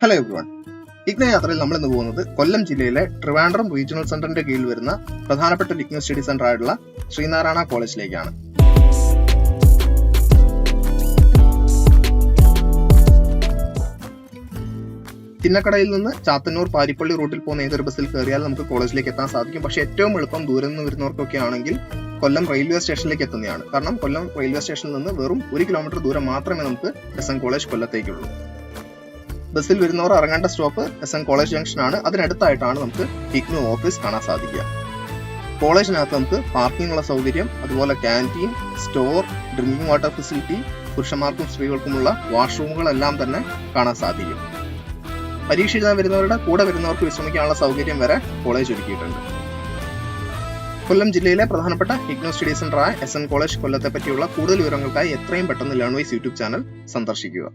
Hello everyone. IGNOU യാത്രയിൽ നമ്മൾ ഇന്ന് പോകുന്നത് കൊല്ലം ജില്ലയിലെ ട്രിവാൻഡ്രം റീജിയണൽ സെന്ററിന്റെ കീഴിൽ വരുന്ന പ്രധാനപ്പെട്ട ഇഗ്നോ സ്റ്റഡി സെന്റർ ആയിട്ടുള്ള ശ്രീനാരായണ കോളേജിലേക്കാണ്. ചിന്നക്കടയിൽ നിന്ന് ചാത്തന്നൂർ പാരിപ്പള്ളി റൂട്ടിൽ പോകുന്ന ഏതൊരു ബസ്സിൽ കയറിയാൽ നമുക്ക് കോളേജിലേക്ക് എത്താൻ സാധിക്കും. പക്ഷേ ഏറ്റവും എളുപ്പം ദൂരം നിന്ന് വരുന്നവർക്കൊക്കെ ആണെങ്കിൽ കൊല്ലം റെയിൽവേ സ്റ്റേഷനിലേക്ക് എത്തുന്നതാണ്. കാരണം കൊല്ലം റെയിൽവേ സ്റ്റേഷനിൽ നിന്ന് വെറും 1 കിലോമീറ്റർ ദൂരം മാത്രമേ നമുക്ക് എസ് എൻ കോളേജ് കൊല്ലത്തേക്കുള്ളൂ. ബസ്സിൽ വരുന്നവർ ഇറങ്ങേണ്ട stop S N college junction ആണ്. അതിനടുത്തായിട്ടാണ് നമുക്ക് ഇഗ്നോ ഓഫീസ് കാണാൻ സാധിക്കുക. കോളേജിനകത്ത് നമുക്ക് പാർക്കിംഗ് ഉള്ള സൗകര്യം, അതുപോലെ canteen, store, drinking water facility, പുരുഷന്മാർക്കും സ്ത്രീകൾക്കുമുള്ള വാഷ്റൂമുകളെല്ലാം തന്നെ കാണാൻ സാധിക്കും. പരീക്ഷ എഴുതാൻ വരുന്നവരുടെ കൂടെ വരുന്നവർക്ക് വിശ്രമിക്കാനുള്ള സൗകര്യം വരെ കോളേജ് ഒരുക്കിയിട്ടുണ്ട്. കൊല്ലം ജില്ലയിലെ പ്രധാനപ്പെട്ട ഇഗ്നോ സ്റ്റഡി സെന്ററായ എസ് എൻ കോളേജ് കൊല്ലത്തെ പറ്റിയുള്ള കൂടുതൽ വിവരങ്ങൾക്കായി എത്രയും പെട്ടെന്ന് ലേൺവൈസ് യൂട്യൂബ് ചാനൽ സന്ദർശിക്കുക.